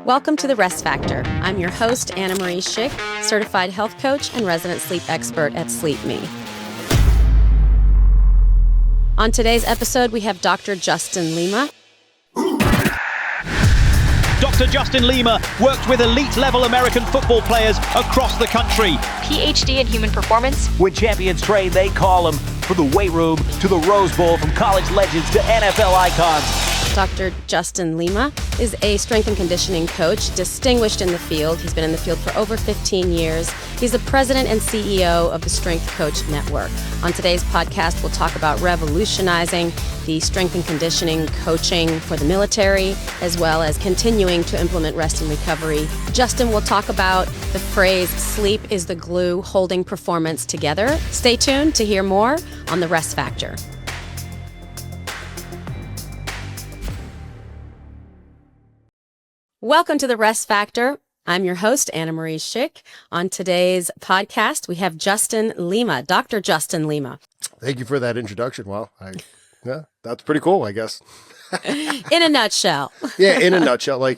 Welcome to the Rest Factor. I'm your host, Anna Marie Schick, certified health coach and resident sleep expert at Sleep Me. On today's episode, we have Dr. Justin Lima. Dr. Justin Lima worked with elite-level American football players across the country. PhD in human performance. When champions train, they call him. From the weight room to the Rose Bowl, from college legends to NFL icons. Dr. Justin Lima is a strength and conditioning coach, distinguished in the field. He's been in the field for over 15 years. He's the president and CEO of the Strength Coach Network. On today's podcast, we'll talk about revolutionizing the strength and conditioning coaching for the military, as well as continuing to implement rest and recovery. Justin will talk about the phrase, sleep is the glue holding performance together. Stay tuned to hear more on the Rest Factor. Welcome to the Rest Factor. I'm your host, Anna Marie Schick. On today's podcast, we have Justin Lima, Dr. Justin Lima. Thank you for that introduction. Well, yeah, that's pretty cool, I guess. In a nutshell. Yeah, in a nutshell. I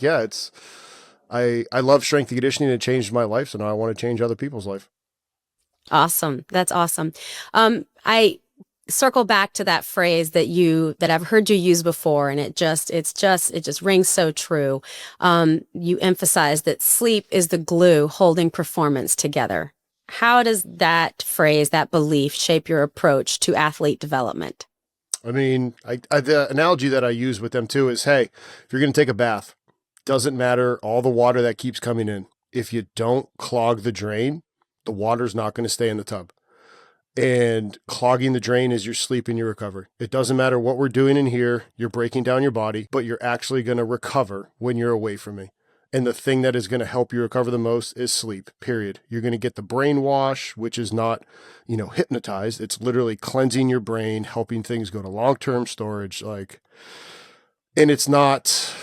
love strength and conditioning. It changed my life, so now I want to change other people's life. Awesome. That's awesome. I circle back to that phrase that I've heard you use before, and it just rings so true. You emphasize that sleep is the glue holding performance together. How does that phrase, that belief, shape your approach to athlete development? I mean, the analogy that I use with them too is, hey, if you're going to take a bath, doesn't matter all the water that keeps coming in. If you don't clog the drain, the water's not going to stay in the tub. And clogging the drain is your sleep and your recovery. It doesn't matter what we're doing in here. You're breaking down your body, but you're actually going to recover when you're away from me. And the thing that is going to help you recover the most is sleep, period. You're going to get the brain wash, which is not, hypnotized. It's literally cleansing your brain, helping things go to long-term storage. And it's not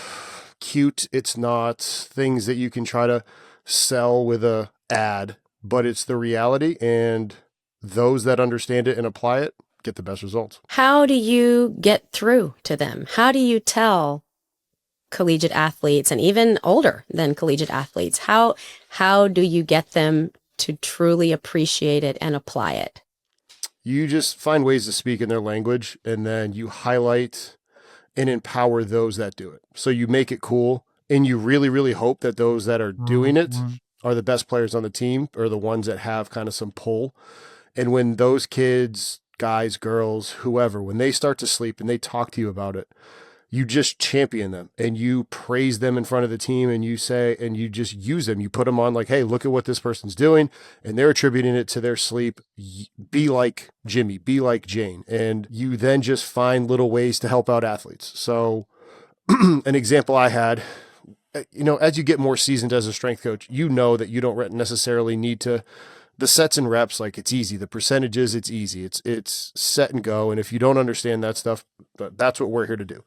cute. It's not things that you can try to sell with a ad, but it's the reality. And those that understand it and apply it get the best results. How do you get through to them? How do you tell collegiate athletes and even older than collegiate athletes, how do you get them to truly appreciate it and apply it? You just find ways to speak in their language, and then you highlight and empower those that do it. So you make it cool, and you really, really hope that those that are doing it are the best players on the team, or the ones that have kind of some pull. And when those kids, guys, girls, whoever, when they start to sleep and they talk to you about it, you just champion them and you praise them in front of the team, and you say, and you just use them. You put them on hey, look at what this person's doing, and they're attributing it to their sleep. Be like Jimmy, be like Jane. And you then just find little ways to help out athletes. So an example I had, as you get more seasoned as a strength coach, you know that you don't necessarily need to, the sets and reps, it's easy. The percentages, it's easy. It's set and go. And if you don't understand that stuff, that's what we're here to do.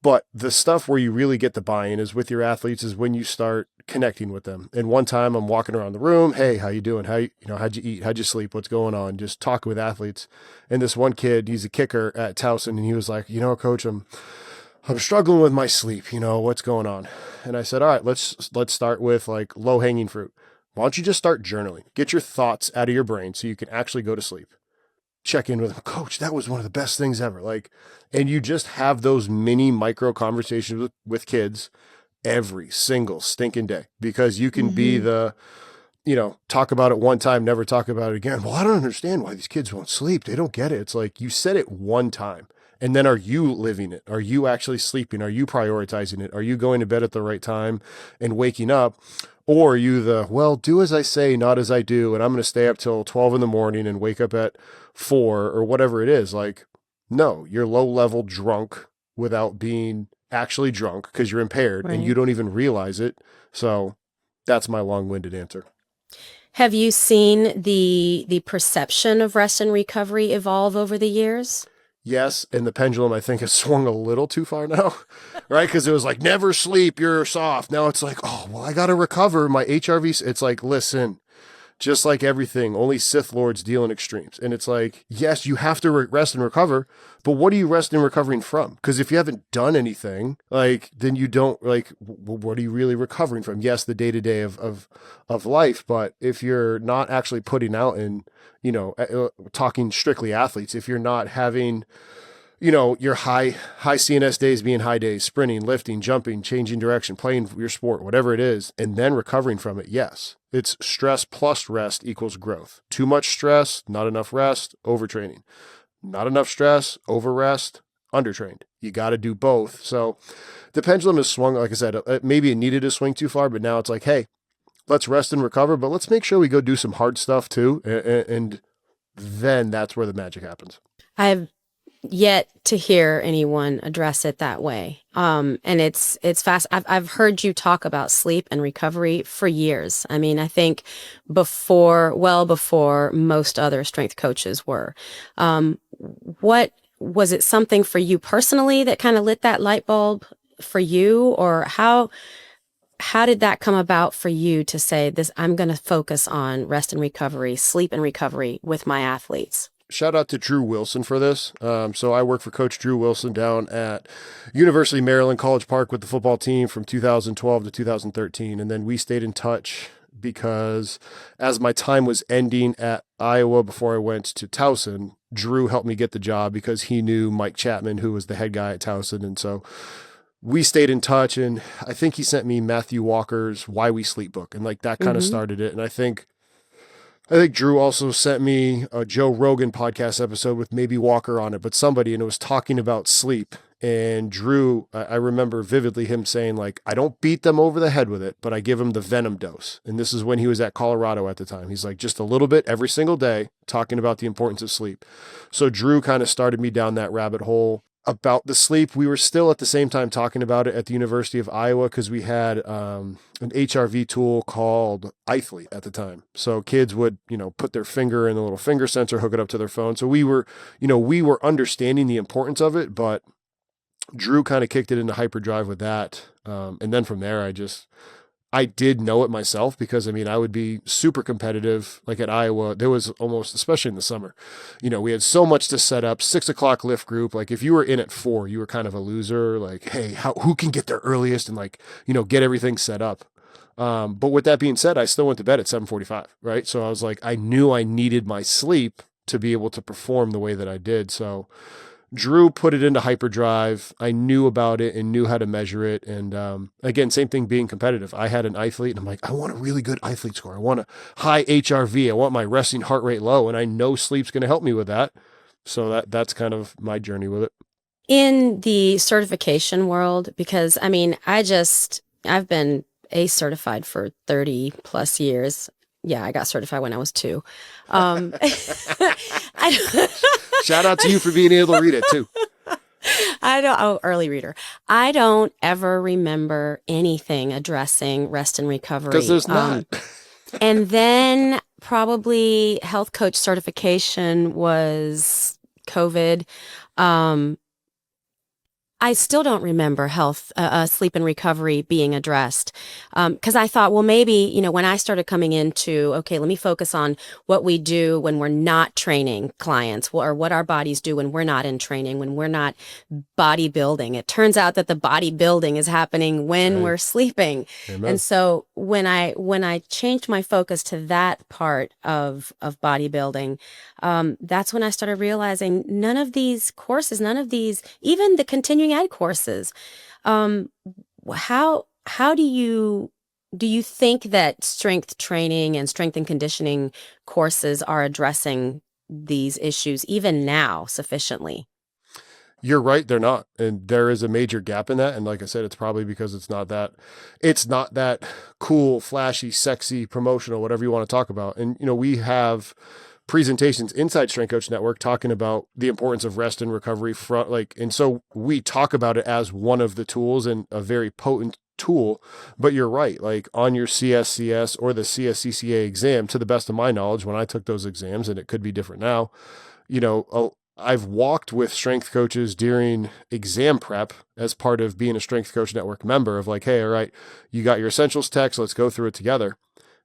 But the stuff where you really get the buy-in is with your athletes, is when you start connecting with them. And one time I'm walking around the room, hey, how you doing? How'd you eat? How'd you sleep? What's going on? Just talking with athletes. And this one kid, he's a kicker at Towson, and he was like, coach, I'm struggling with my sleep. What's going on? And I said, all right, let's start with low-hanging fruit. Why don't you just start journaling? Get your thoughts out of your brain so you can actually go to sleep. Check in with them. Coach, that was one of the best things ever. And you just have those mini micro conversations with kids every single stinking day, because you can be the, talk about it one time, never talk about it again. Well, I don't understand why these kids won't sleep. They don't get it. It's you said it one time. And then are you living it? Are you actually sleeping? Are you prioritizing it? Are you going to bed at the right time and waking up? Or are you do as I say, not as I do, and I'm going to stay up till 12 in the morning and wake up at 4 or whatever it is? No, you're low-level drunk without being actually drunk, because you're impaired, right, and you don't even realize it. So that's my long-winded answer. Have you seen the perception of rest and recovery evolve over the years? Yes, and the pendulum, I think, has swung a little too far now, right? Because it was never sleep, you're soft. Now it's I got to recover my HRV. It's listen, just like everything, only Sith Lords deal in extremes. And it's like, yes, you have to rest and recover, but what are you resting and recovering from? Because if you haven't done anything, like, then you don't, like, what are you really recovering from? Yes, the day-to-day of life, but if you're not actually putting out in, talking strictly athletes, if you're not having, your high CNS days being high days, sprinting, lifting, jumping, changing direction, playing your sport, whatever it is, and then recovering from it, yes, it's stress plus rest equals growth. Too much stress, not enough rest, overtraining. Not enough stress, over rest, undertrained. You got to do both. So the pendulum has swung, like I said, maybe it needed to swing too far, but now it's like, hey, let's rest and recover, but let's make sure we go do some hard stuff too. And then that's where the magic happens. I've yet to hear anyone address it that way. And it's fast. I've heard you talk about sleep and recovery for years. I mean, I think well before most other strength coaches were. What was it, something for you personally that kind of lit that light bulb for you, or how did that come about for you to say this, I'm going to focus on rest and recovery, sleep and recovery with my athletes? Shout out to Drew Wilson for this. So I work for Coach Drew Wilson down at University of Maryland, College Park with the football team from 2012 to 2013. And then we stayed in touch because as my time was ending at Iowa before I went to Towson, Drew helped me get the job because he knew Mike Chapman, who was the head guy at Towson. And so we stayed in touch, and I think he sent me Matthew Walker's Why We Sleep book. And like that kind of started it. And I think Drew also sent me a Joe Rogan podcast episode with maybe Walker on it, but somebody, and it was talking about sleep. And Drew, I remember vividly him saying, like, I don't beat them over the head with it, but I give them the venom dose. And this is when he was at Colorado at the time. He's like, just a little bit every single day, talking about the importance of sleep. So Drew kind of started me down that rabbit hole about the sleep. We were still at the same time talking about it at the University of Iowa because we had an HRV tool called iThlete at the time. So kids would, put their finger in a little finger sensor, hook it up to their phone. So we were understanding the importance of it, but Drew kind of kicked it into hyperdrive with that. And then from there, I did know it myself because, I would be super competitive. Like at Iowa, there was almost, especially in the summer, we had so much to set up. 6 o'clock lift group. Like if you were in at 4, you were kind of a loser. Like, hey, who can get there earliest and get everything set up. But with that being said, I still went to bed at 7:45, right? So I was like, I knew I needed my sleep to be able to perform the way that I did. So Drew put it into hyperdrive. I knew about it and knew how to measure it. And again, same thing being competitive. I had an iThlete and I'm like, I want a really good iThlete score. I want a high HRV. I want my resting heart rate low. And I know sleep's going to help me with that. So that's kind of my journey with it. In the certification world, because I've been ACE certified for 30 plus years. Yeah, I got certified when I was 2. Shout out to you for being able to read it too. Early reader. I don't ever remember anything addressing rest and recovery. Because there's not. And then probably health coach certification was COVID. I still don't remember sleep and recovery being addressed. Because I thought, well, maybe, when I started coming into, okay, let me focus on what we do when we're not training clients, or what our bodies do when we're not in training, when we're not bodybuilding. It turns out that the bodybuilding is happening when we're sleeping. Amen. And so when I changed my focus to that part of bodybuilding, that's when I started realizing none of these courses, even the continuing ed courses, how do you think that strength training and strength and conditioning courses are addressing these issues even now sufficiently? You're right, they're not. And there is a major gap in that. And like I said, it's probably because it's not that cool, flashy, sexy, promotional, whatever you want to talk about. And we have presentations inside Strength Coach Network talking about the importance of rest and recovery and so we talk about it as one of the tools and a very potent tool. But you're right, like on your CSCS or the CSCCA exam, to the best of my knowledge, when I took those exams, and it could be different now, I've walked with strength coaches during exam prep as part of being a Strength Coach Network member of like, hey, all right, you got your essentials text, let's go through it together.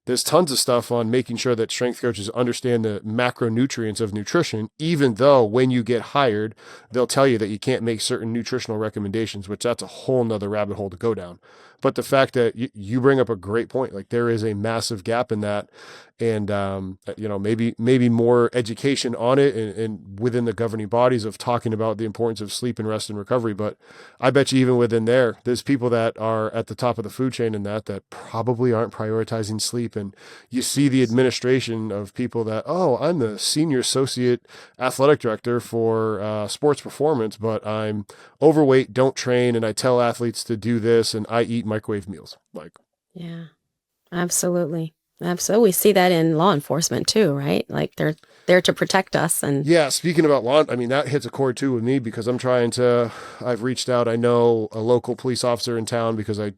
There's tons of stuff on making sure that strength coaches understand the macronutrients of nutrition, even though when you get hired, they'll tell you that you can't make certain nutritional recommendations, which that's a whole nother rabbit hole to go down. But the fact that you bring up a great point, like there is a massive gap in that. And, maybe more education on it and within the governing bodies of talking about the importance of sleep and rest and recovery. But I bet you even within there's people that are at the top of the food chain in that probably aren't prioritizing sleep. And you see the administration of people that, oh, I'm the senior associate athletic director for sports performance, but I'm overweight, don't train, and I tell athletes to do this, and I eat microwave meals. Like, yeah, absolutely. Absolutely. We see that in law enforcement too, right? Like they're there to protect us. And yeah, speaking about law, I mean, that hits a chord too with me because I've reached out. I know a local police officer in town because I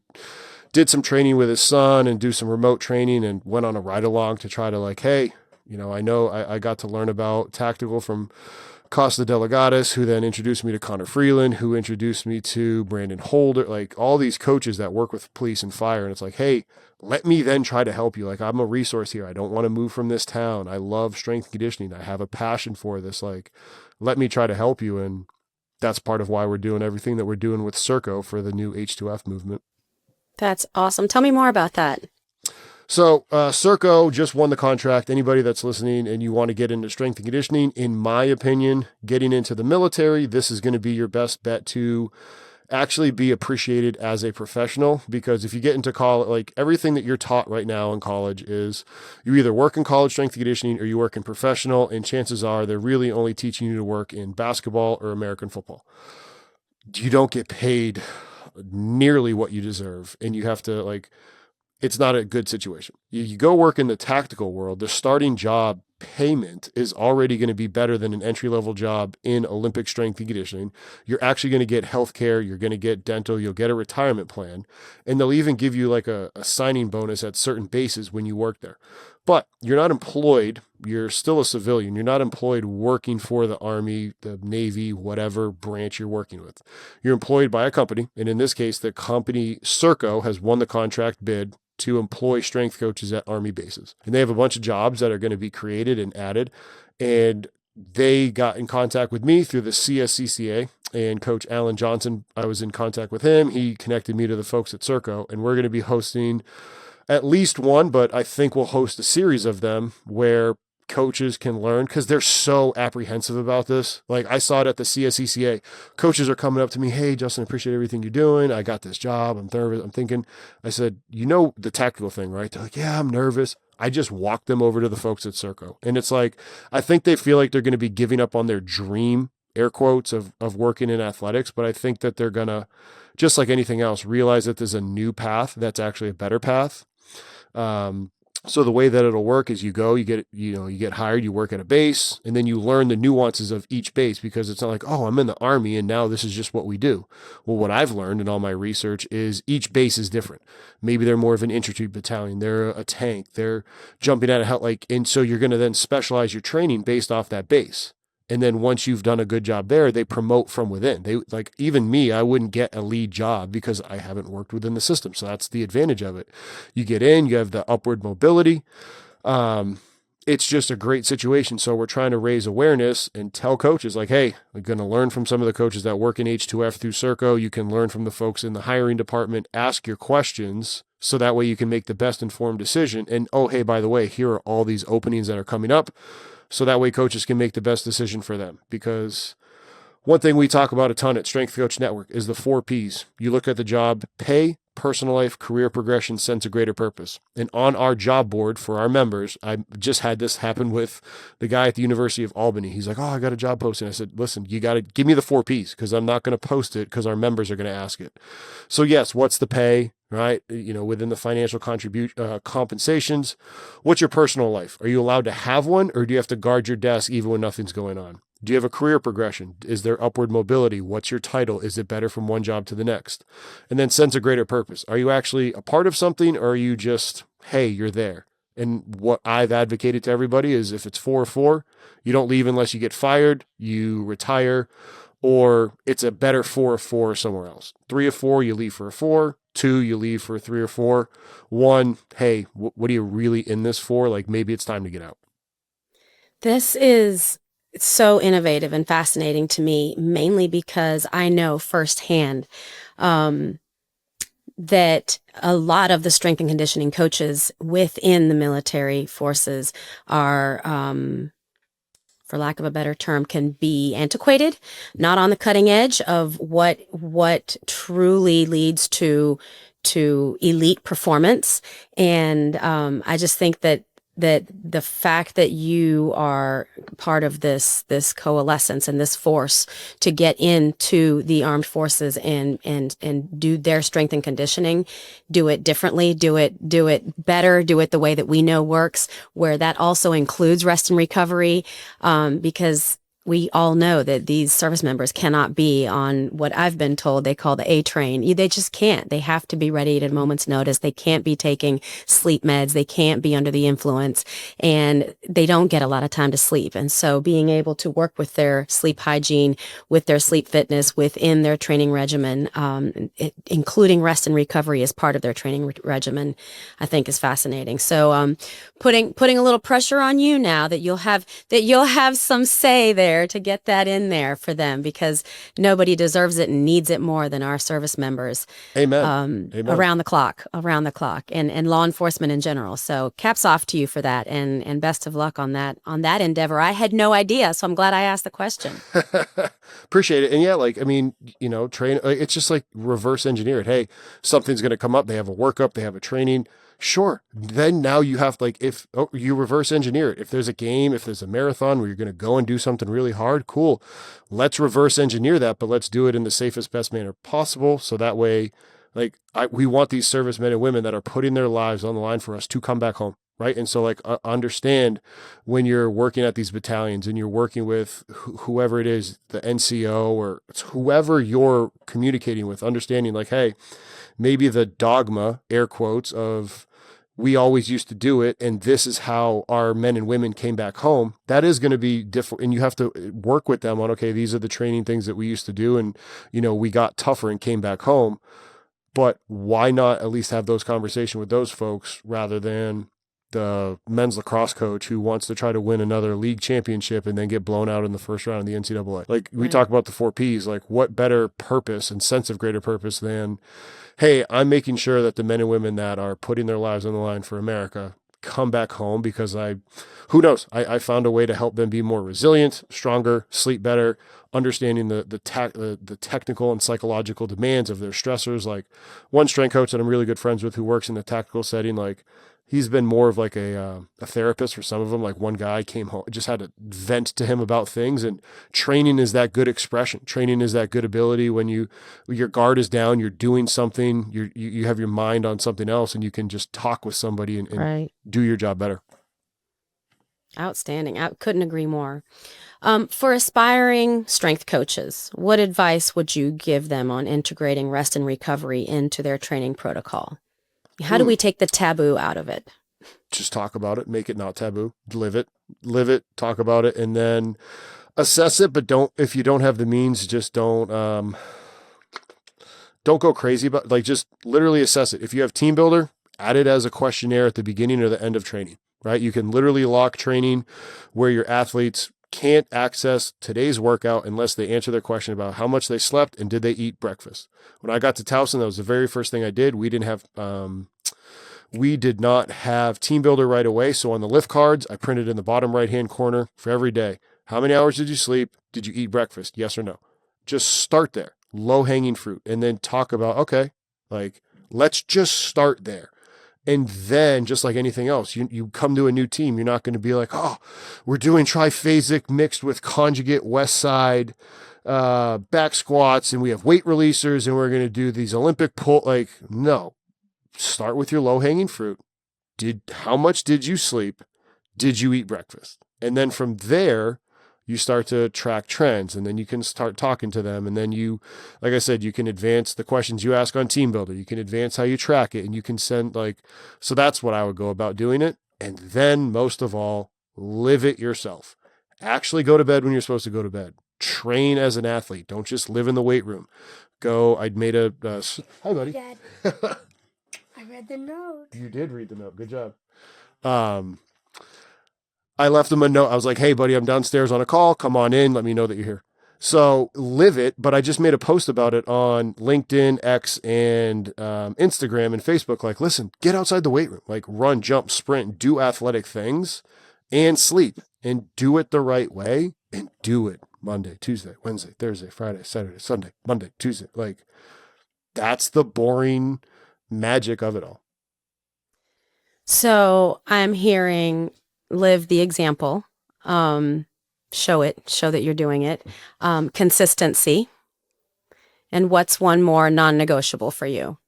did some training with his son and do some remote training and went on a ride along to try to like, hey, I know I got to learn about tactical from Costa Delegatus, who then introduced me to Connor Freeland, who introduced me to Brandon Holder, like all these coaches that work with police and fire. And it's like, hey, let me then try to help you. Like, I'm a resource here. I don't want to move from this town. I love strength and conditioning. I have a passion for this. Like, let me try to help you. And that's part of why we're doing everything that we're doing with Circo for the new H2F movement. That's awesome. Tell me more about that. So Circo just won the contract. Anybody that's listening and you want to get into strength and conditioning, in my opinion, getting into the military, this is going to be your best bet to actually be appreciated as a professional. Because if you get into college, like everything that you're taught right now in college is you either work in college strength and conditioning or you work in professional, and chances are they're really only teaching you to work in basketball or American football. You don't get paid nearly what you deserve, and you have to it's not a good situation. You go work in the tactical world, the starting job payment is already going to be better than an entry-level job in Olympic strength and conditioning. You're actually going to get healthcare, you're going to get dental, you'll get a retirement plan, and they'll even give you like a signing bonus at certain bases when you work there. But you're not employed, you're still a civilian. You're not employed working for the Army, the Navy, whatever branch you're working with. You're employed by a company, and in this case, the company Circo has won the contract bid to employ strength coaches at Army bases. And they have a bunch of jobs that are going to be created and added. And they got in contact with me through the CSCCA, and Coach Alan Johnson, I was in contact with him. He connected me to the folks at Circo, and we're going to be hosting at least one, but I think we'll host a series of them where coaches can learn, because they're so apprehensive about this. Like, I saw it at the CSCCA. Coaches are coming up to me, hey, Justin, I appreciate everything you're doing. I got this job. I'm nervous. I'm thinking, I said, the tactical thing, right? They're like, yeah, I'm nervous. I just walked them over to the folks at Circo. And it's like, I think they feel like they're going to be giving up on their dream, air quotes, of working in athletics. But I think that they're going to, just like anything else, realize that there's a new path that's actually a better path. So the way that it'll work is you get hired, you work at a base, and then you learn the nuances of each base, because it's not like, oh, I'm in the Army and now this is just what we do. Well, what I've learned in all my research is each base is different. Maybe they're more of an infantry battalion. They're a tank. They're jumping out of hell. And so you're going to then specialize your training based off that base. And then once you've done a good job there, they promote from within. They, like, even me, I wouldn't get a lead job because I haven't worked within the system. So that's the advantage of it. You get in, you have the upward mobility. It's just a great situation. So we're trying to raise awareness and tell coaches, like, hey, we're going to learn from some of the coaches that work in H2F through Circo. You can learn from the folks in the hiring department. Ask your questions so that way you can make the best informed decision. And, oh, hey, by the way, here are all these openings that are coming up. So that way coaches can make the best decision for them. Because one thing we talk about a ton at Strength Coach Network is the 4 Ps. You look at the job: pay, personal life, career progression, sense of greater purpose. And on our job board for our members, I just had this happen with the guy at the University of Albany. He's like, oh, I got a job posting. I said, listen, you got to give me the 4 Ps, because I'm not going to post it because our members are going to ask it. So yes, what's the pay? Right? Within the financial compensations, what's your personal life? Are you allowed to have one, or do you have to guard your desk even when nothing's going on? Do you have a career progression? Is there upward mobility? What's your title? Is it better from one job to the next? And then sense of greater purpose. Are you actually a part of something, or are you just, hey, you're there? And what I've advocated to everybody is, if it's 4 or 4, you don't leave unless you get fired, you retire, or it's a better 4 of 4 somewhere else. 3 of 4, you leave for a 4. 2, you leave for a 3 or 4. 1, hey, what are you really in this for? Like, maybe it's time to get out. This is so innovative and fascinating to me, mainly because I know firsthand that a lot of the strength and conditioning coaches within the military forces are, for lack of a better term, can be antiquated, not on the cutting edge of what truly leads to elite performance. And I just think that the fact that you are part of this coalescence and this force to get into the armed forces and do their strength and conditioning, do it differently, do it better, do it the way that we know works, where that also includes rest and recovery, because we all know that these service members cannot be on what I've been told they call the A train. They just can't. They have to be ready at a moment's notice. They can't be taking sleep meds. They can't be under the influence, and they don't get a lot of time to sleep. And so being able to work with their sleep hygiene, with their sleep fitness within their training regimen, including rest and recovery as part of their training regimen, I think is fascinating. So putting a little pressure on you now that you'll have some say there to get that in there for them, because nobody deserves it and needs it more than our service members. Amen. Amen. Around the clock, and law enforcement in general. So caps off to you for that, and best of luck on that endeavor. I had no idea, so I'm glad I asked the question. Appreciate it. And yeah, like, I mean, train, it's just like reverse engineer it. Hey, something's going to come up. They have a workup, they have a training. Sure. Then now you have, like, if you reverse engineer it, if there's a game, if there's a marathon where you're going to go and do something really hard, cool. Let's reverse engineer that, but let's do it in the safest, best manner possible. So that way, like, we want these servicemen and women that are putting their lives on the line for us to come back home. Right. And so, like, understand when you're working at these battalions and you're working with whoever it is, the NCO or whoever you're communicating with, understanding, like, hey, maybe the dogma, air quotes, of we always used to do it, and this is how our men and women came back home. That is going to be different. And you have to work with them on, okay, these are the training things that we used to do. And, we got tougher and came back home. But why not at least have those conversations with those folks rather than the men's lacrosse coach who wants to try to win another league championship and then get blown out in the first round of the NCAA. Like, we talk about the 4 Ps, like, what better purpose and sense of greater purpose than, hey, I'm making sure that the men and women that are putting their lives on the line for America come back home, because who knows, I found a way to help them be more resilient, stronger, sleep better, understanding the technical and psychological demands of their stressors. Like, one strength coach that I'm really good friends with who works in the tactical setting, like, he's been more of like a therapist for some of them. Like, one guy came home, just had to vent to him about things, and training is that good expression. Training is that good ability when your guard is down, you're doing something, you have your mind on something else, and you can just talk with somebody and Right. do your job better. Outstanding. I couldn't agree more. For aspiring strength coaches, what advice would you give them on integrating rest and recovery into their training protocol? How do we take the taboo out of it? Just talk about it, make it not taboo, live it, talk about it, and then assess it. But if you don't have the means, just don't go crazy about, like, just literally assess it. If you have Team Builder, add it as a questionnaire at the beginning or the end of training, right? You can literally lock training where your athletes can't access today's workout unless they answer their question about how much they slept and did they eat breakfast. When I got to Towson, that was the very first thing I did. We did not have Team Builder right away. So on the lift cards, I printed in the bottom right-hand corner for every day, how many hours did you sleep? Did you eat breakfast? Yes or no? Just start there, low-hanging fruit, and then talk about, okay, like, let's just start there. And then, just like anything else, you come to a new team, you're not going to be like, oh, we're doing triphasic mixed with conjugate west side back squats, and we have weight releasers, and we're going to do these Olympic pull. Like, no. Start with your low-hanging fruit. How much did you sleep? Did you eat breakfast? And then from there, you start to track trends, and then you can start talking to them. And then like I said, you can advance the questions you ask on Team Builder. You can advance how you track it, and you can send, like, so that's what I would go about doing it. And then most of all, live it yourself. Actually go to bed when you're supposed to go to bed. train as an athlete. Don't just live in the weight room. Go. I made a, hi buddy. Dad, I read the note. You did read the note. Good job. I left him a note. I was like, hey buddy, I'm downstairs on a call. Come on in. Let me know that you're here. So live it, but I just made a post about it on LinkedIn, X, and Instagram and Facebook. Like, listen, get outside the weight room, like run, jump, sprint, do athletic things and sleep and do it the right way and do it Monday, Tuesday, Wednesday, Thursday, Friday, Saturday, Sunday, Monday, Tuesday. Like that's the boring magic of it all. So I'm hearing live the example. Show that you're doing it. Consistency. And what's one more non-negotiable for you?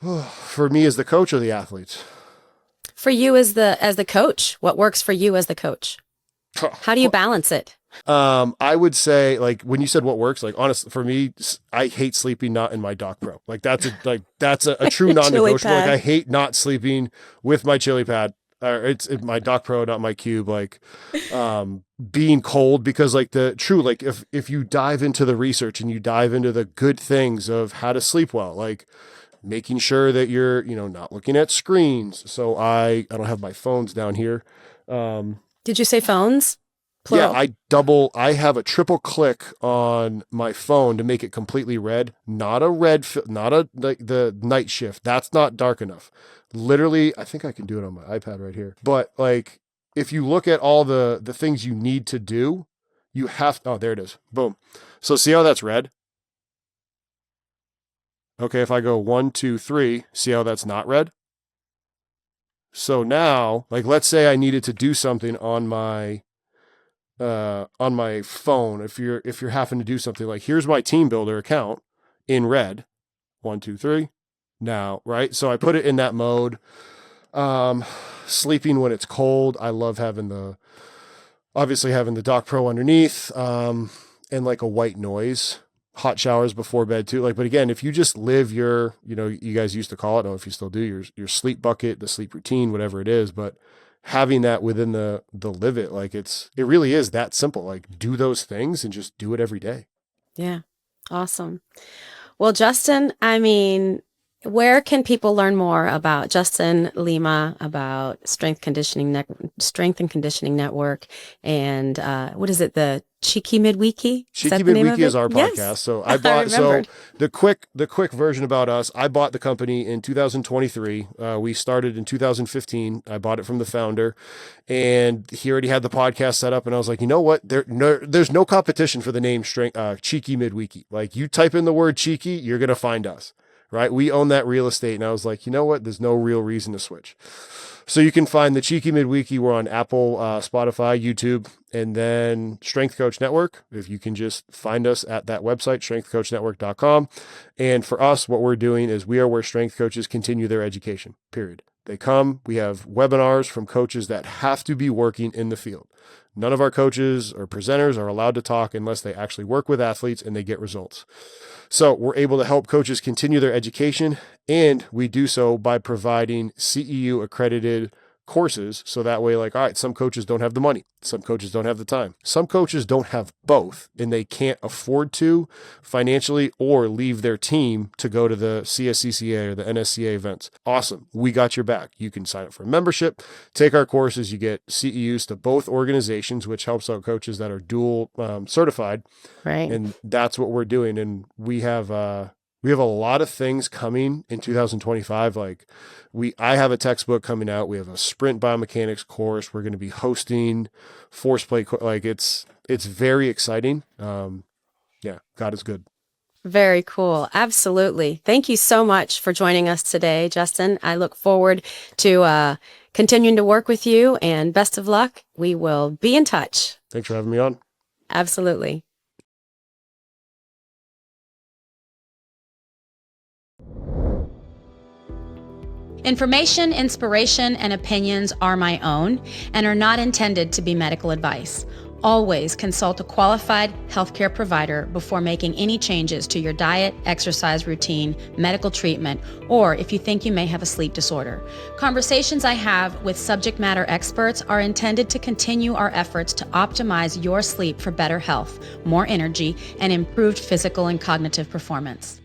For me as the coach or the athletes? For you as the coach, what works for you as the coach? How do you balance it? I would say, like, when you said what works, like, honestly, for me, I hate sleeping not in my Doc Pro. Like, that's a true non-negotiable. Like, I hate not sleeping with my Chilipad. It's my Doc Pro, not my Cube, like, being cold, because like like if you dive into the research and you dive into the good things of how to sleep well, like making sure that you're, not looking at screens. So I don't have my phones down here. Did you say phones? Plural. Yeah, I have a triple click on my phone to make it completely red. Not like the night shift. That's not dark enough. Literally, I think I can do it on my iPad right here. But like, if you look at all the things you need to do, you have, oh, there it is. Boom. So see how that's red? Okay, if I go 1, 2, 3, see how that's not red? So now, like, let's say I needed to do something on my phone. If you're having to do something, like, here's my Team Builder account in red. 1, 2, 3. Now, right? So I put it in that mode. Sleeping when it's cold. I love having the Doc Pro underneath, and like a white noise. Hot showers before bed too. Like, but again, if you just live your, you guys used to call it, I don't know if you still do, your sleep bucket, the sleep routine, whatever it is, but having that within the live it, like it really is that simple. Like, do those things and just do it every day. Yeah. Awesome. Well, Justin, I mean, where can people learn more about Justin Lima, about Strength and Conditioning Network, and what is it? The Cheeky Midweeky? Cheeky Midweeky is our podcast. Yes. So I bought. So the quick version about us. I bought the company in 2023. We started in 2015. I bought it from the founder, and he already had the podcast set up. And I was like, you know what? There's no competition for the name Cheeky Midweeky. Like, you type in the word cheeky, you're gonna find us. Right? We own that real estate. And I was like, you know what? There's no real reason to switch. So you can find the Cheeky Midweeky. We're on Apple, Spotify, YouTube, and then Strength Coach Network. If you can just find us at that website, strengthcoachnetwork.com. And for us, what we're doing is we are where strength coaches continue their education, period. They come, we have webinars from coaches that have to be working in the field. None of our coaches or presenters are allowed to talk unless they actually work with athletes and they get results. So we're able to help coaches continue their education, and we do so by providing CEU accredited courses. So that way, like, all right, some coaches don't have the money. Some coaches don't have the time. Some coaches don't have both, and they can't afford to financially or leave their team to go to the CSCCA or the NSCA events. Awesome. We got your back. You can sign up for a membership, take our courses. You get CEUs to both organizations, which helps out coaches that are dual certified. Right. And that's what we're doing. And we have a lot of things coming in 2025. Like, I have a textbook coming out. We have a sprint biomechanics course. We're going to be hosting force plate. Like, it's very exciting. Yeah, God is good. Very cool. Absolutely. Thank you so much for joining us today, Justin. I look forward to continuing to work with you, and best of luck. We will be in touch. Thanks for having me on. Absolutely. Information, inspiration, and opinions are my own and are not intended to be medical advice. Always consult a qualified healthcare provider before making any changes to your diet, exercise routine, medical treatment, or if you think you may have a sleep disorder. Conversations I have with subject matter experts are intended to continue our efforts to optimize your sleep for better health, more energy, and improved physical and cognitive performance.